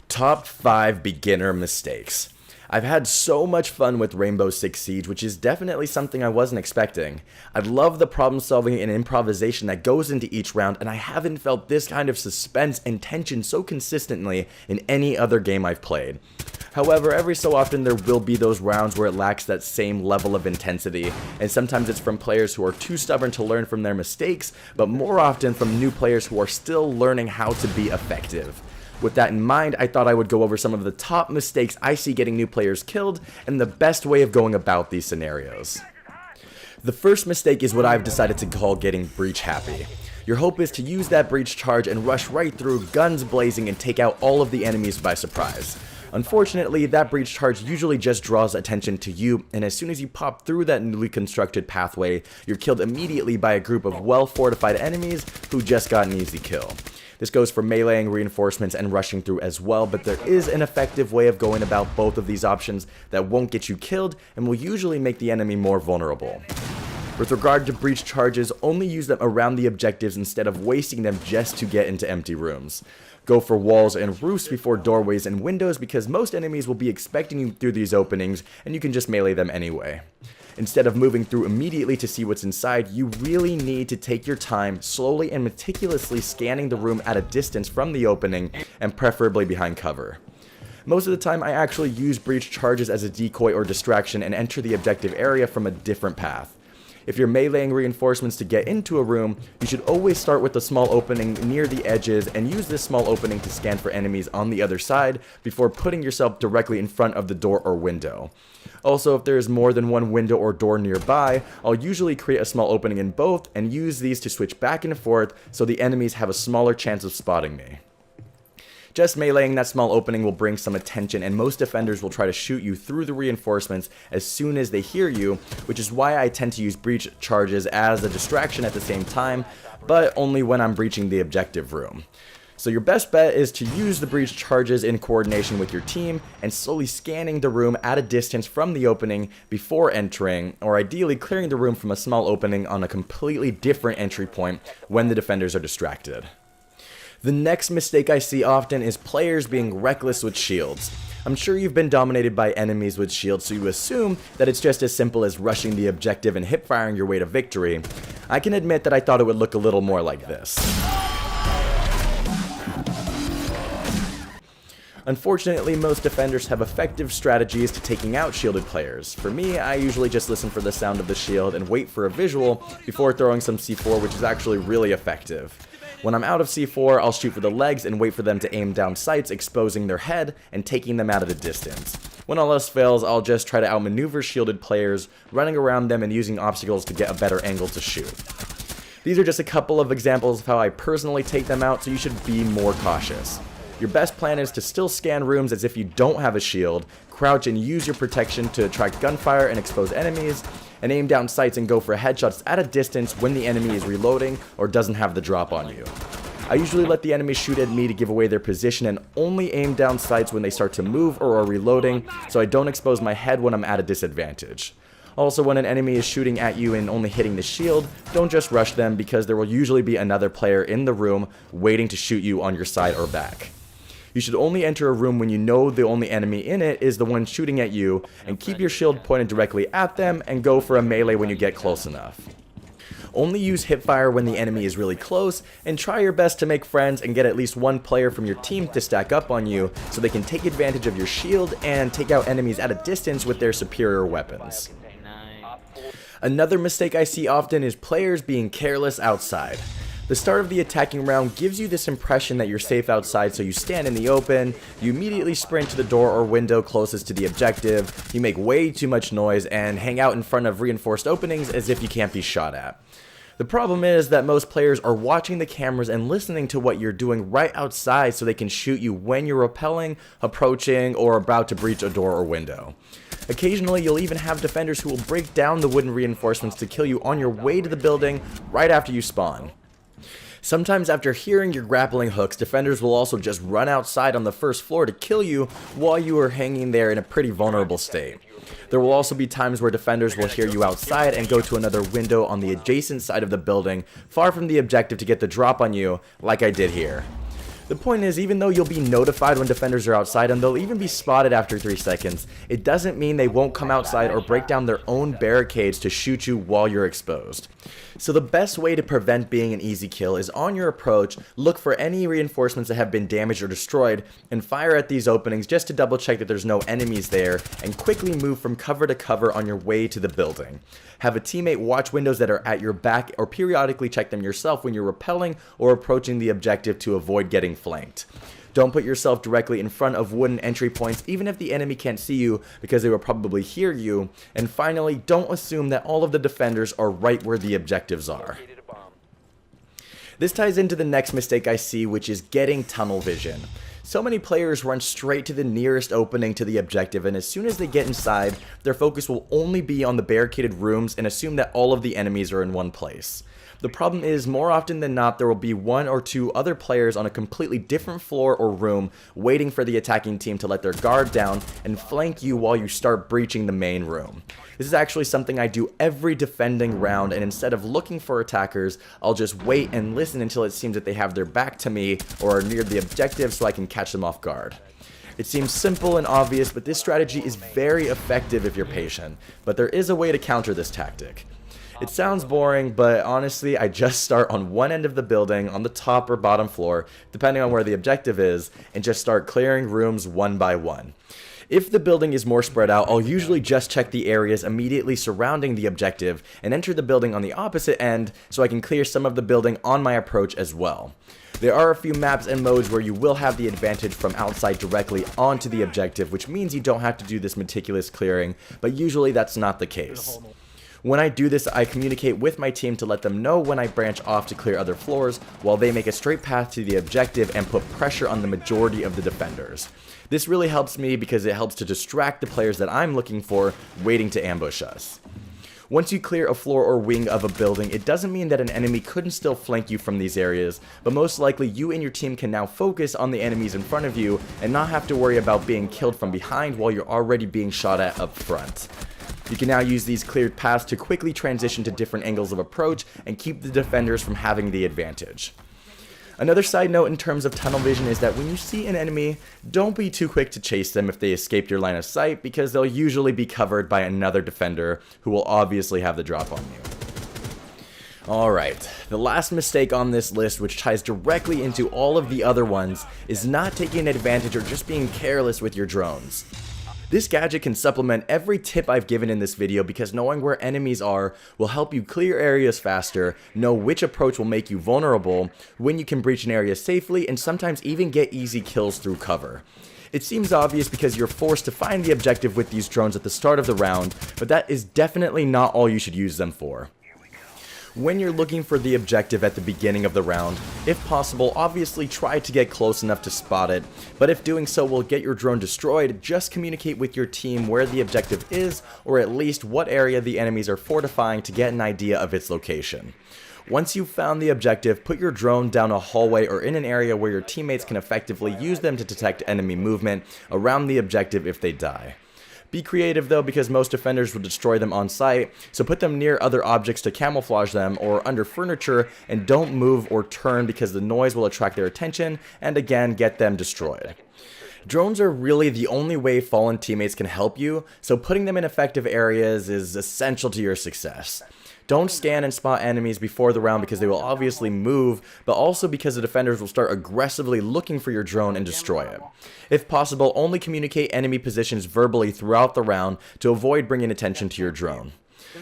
Top 5 beginner mistakes. I've had so much fun with Rainbow Six Siege, which is definitely something I wasn't expecting. I love the problem solving and improvisation that goes into each round, and I haven't felt this kind of suspense and tension so consistently in any other game I've played. However, every so often there will be those rounds where it lacks that same level of intensity, and sometimes it's from players who are too stubborn to learn from their mistakes, but more often from new players who are still learning how to be effective. With that in mind, I thought I would go over some of the top mistakes I see getting new players killed and the best way of going about these scenarios. The first mistake is what I've decided to call getting breach happy. Your hope is to use that breach charge and rush right through, guns blazing, and take out all of the enemies by surprise. Unfortunately, that breach charge usually just draws attention to you, and as soon as you pop through that newly constructed pathway, you're killed immediately by a group of well-fortified enemies who just got an easy kill. This goes for meleeing, reinforcements, and rushing through as well, but there is an effective way of going about both of these options that won't get you killed and will usually make the enemy more vulnerable. With regard to breach charges, only use them around the objectives instead of wasting them just to get into empty rooms. Go for walls and roofs before doorways and windows because most enemies will be expecting you through these openings and you can just melee them anyway. Instead of moving through immediately to see what's inside, you really need to take your time slowly and meticulously scanning the room at a distance from the opening and preferably behind cover. Most of the time I actually use breach charges as a decoy or distraction and enter the objective area from a different path. If you're meleeing reinforcements to get into a room, you should always start with a small opening near the edges and use this small opening to scan for enemies on the other side before putting yourself directly in front of the door or window. Also, if there is more than one window or door nearby, I'll usually create a small opening in both and use these to switch back and forth so the enemies have a smaller chance of spotting me. Just meleeing that small opening will bring some attention, and most defenders will try to shoot you through the reinforcements as soon as they hear you, which is why I tend to use breach charges as a distraction at the same time, but only when I'm breaching the objective room. So your best bet is to use the breach charges in coordination with your team and slowly scanning the room at a distance from the opening before entering, or ideally clearing the room from a small opening on a completely different entry point when the defenders are distracted. The next mistake I see often is players being reckless with shields. I'm sure you've been dominated by enemies with shields, so you assume that it's just as simple as rushing the objective and hip-firing your way to victory. I can admit that I thought it would look a little more like this. Unfortunately, most defenders have effective strategies to taking out shielded players. For me, I usually just listen for the sound of the shield and wait for a visual before throwing some C4, which is actually really effective. When I'm out of C4, I'll shoot for the legs and wait for them to aim down sights, exposing their head and taking them out at a distance. When all else fails, I'll just try to outmaneuver shielded players, running around them and using obstacles to get a better angle to shoot. These are just a couple of examples of how I personally take them out, so you should be more cautious. Your best plan is to still scan rooms as if you don't have a shield, crouch and use your protection to attract gunfire and expose enemies, and aim down sights and go for headshots at a distance when the enemy is reloading or doesn't have the drop on you. I usually let the enemy shoot at me to give away their position and only aim down sights when they start to move or are reloading, so I don't expose my head when I'm at a disadvantage. Also, when an enemy is shooting at you and only hitting the shield, don't just rush them because there will usually be another player in the room waiting to shoot you on your side or back. You should only enter a room when you know the only enemy in it is the one shooting at you, and keep your shield pointed directly at them and go for a melee when you get close enough. Only use hipfire when the enemy is really close, and try your best to make friends and get at least one player from your team to stack up on you so they can take advantage of your shield and take out enemies at a distance with their superior weapons. Another mistake I see often is players being careless outside. The start of the attacking round gives you this impression that you're safe outside, so you stand in the open, you immediately sprint to the door or window closest to the objective, you make way too much noise, and hang out in front of reinforced openings as if you can't be shot at. The problem is that most players are watching the cameras and listening to what you're doing right outside so they can shoot you when you're repelling, approaching, or about to breach a door or window. Occasionally, you'll even have defenders who will break down the wooden reinforcements to kill you on your way to the building right after you spawn. Sometimes after hearing your grappling hooks, defenders will also just run outside on the first floor to kill you while you are hanging there in a pretty vulnerable state. There will also be times where defenders will hear you outside and go to another window on the adjacent side of the building, far from the objective to get the drop on you, like I did here. The point is, even though you'll be notified when defenders are outside and they'll even be spotted after 3 seconds, it doesn't mean they won't come outside or break down their own barricades to shoot you while you're exposed. So the best way to prevent being an easy kill is on your approach, look for any reinforcements that have been damaged or destroyed, and fire at these openings just to double check that there's no enemies there, and quickly move from cover to cover on your way to the building. Have a teammate watch windows that are at your back, or periodically check them yourself when you're repelling or approaching the objective to avoid getting flanked. Don't put yourself directly in front of wooden entry points, even if the enemy can't see you, because they will probably hear you. And finally, don't assume that all of the defenders are right where the objectives are. This ties into the next mistake I see, which is getting tunnel vision. So many players run straight to the nearest opening to the objective, and as soon as they get inside, their focus will only be on the barricaded rooms and assume that all of the enemies are in one place. The problem is, more often than not, there will be 1 or 2 other players on a completely different floor or room waiting for the attacking team to let their guard down and flank you while you start breaching the main room. This is actually something I do every defending round, and instead of looking for attackers, I'll just wait and listen until it seems that they have their back to me or are near the objective so I can catch them off guard. It seems simple and obvious, but this strategy is very effective if you're patient, but there is a way to counter this tactic. It sounds boring, but honestly, I just start on one end of the building, on the top or bottom floor, depending on where the objective is, and just start clearing rooms one by one. If the building is more spread out, I'll usually just check the areas immediately surrounding the objective and enter the building on the opposite end so I can clear some of the building on my approach as well. There are a few maps and modes where you will have the advantage from outside directly onto the objective, which means you don't have to do this meticulous clearing, but usually that's not the case. When I do this, I communicate with my team to let them know when I branch off to clear other floors, while they make a straight path to the objective and put pressure on the majority of the defenders. This really helps me because it helps to distract the players that I'm looking for waiting to ambush us. Once you clear a floor or wing of a building, it doesn't mean that an enemy couldn't still flank you from these areas, but most likely you and your team can now focus on the enemies in front of you and not have to worry about being killed from behind while you're already being shot at up front. You can now use these cleared paths to quickly transition to different angles of approach and keep the defenders from having the advantage. Another side note in terms of tunnel vision is that when you see an enemy, don't be too quick to chase them if they escaped your line of sight, because they'll usually be covered by another defender who will obviously have the drop on you. Alright, the last mistake on this list, which ties directly into all of the other ones, is not taking advantage or just being careless with your drones. This gadget can supplement every tip I've given in this video because knowing where enemies are will help you clear areas faster, know which approach will make you vulnerable, when you can breach an area safely, and sometimes even get easy kills through cover. It seems obvious because you're forced to find the objective with these drones at the start of the round, but that is definitely not all you should use them for. When you're looking for the objective at the beginning of the round, if possible, obviously try to get close enough to spot it, but if doing so will get your drone destroyed, just communicate with your team where the objective is, or at least what area the enemies are fortifying to get an idea of its location. Once you've found the objective, put your drone down a hallway or in an area where your teammates can effectively use them to detect enemy movement around the objective if they die. Be creative though, because most defenders will destroy them on sight, so put them near other objects to camouflage them or under furniture, and don't move or turn because the noise will attract their attention and again get them destroyed. Drones are really the only way fallen teammates can help you, so putting them in effective areas is essential to your success. Don't scan and spot enemies before the round because they will obviously move, but also because the defenders will start aggressively looking for your drone and destroy it. If possible, only communicate enemy positions verbally throughout the round to avoid bringing attention to your drone.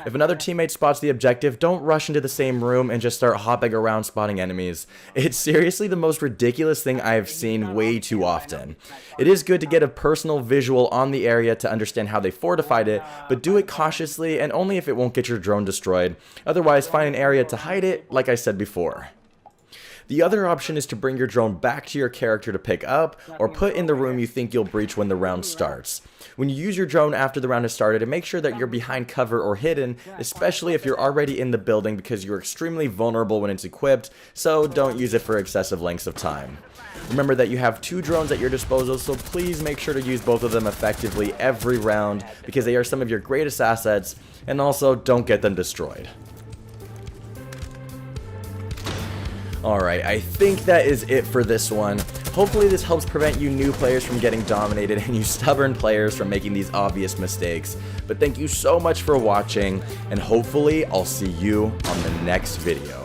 If another teammate spots the objective, don't rush into the same room and just start hopping around spotting enemies. It's seriously the most ridiculous thing I have seen way too often. It is good to get a personal visual on the area to understand how they fortified it, but do it cautiously and only if it won't get your drone destroyed. Otherwise, find an area to hide it, like I said before. The other option is to bring your drone back to your character to pick up, or put in the room you think you'll breach when the round starts. When you use your drone after the round has started, make sure that you're behind cover or hidden, especially if you're already in the building because you're extremely vulnerable when it's equipped, so don't use it for excessive lengths of time. Remember that you have 2 drones at your disposal, so please make sure to use both of them effectively every round because they are some of your greatest assets, and also don't get them destroyed. Alright, I think that is it for this one. Hopefully this helps prevent you new players from getting dominated and you stubborn players from making these obvious mistakes. But thank you so much for watching, and hopefully I'll see you on the next video.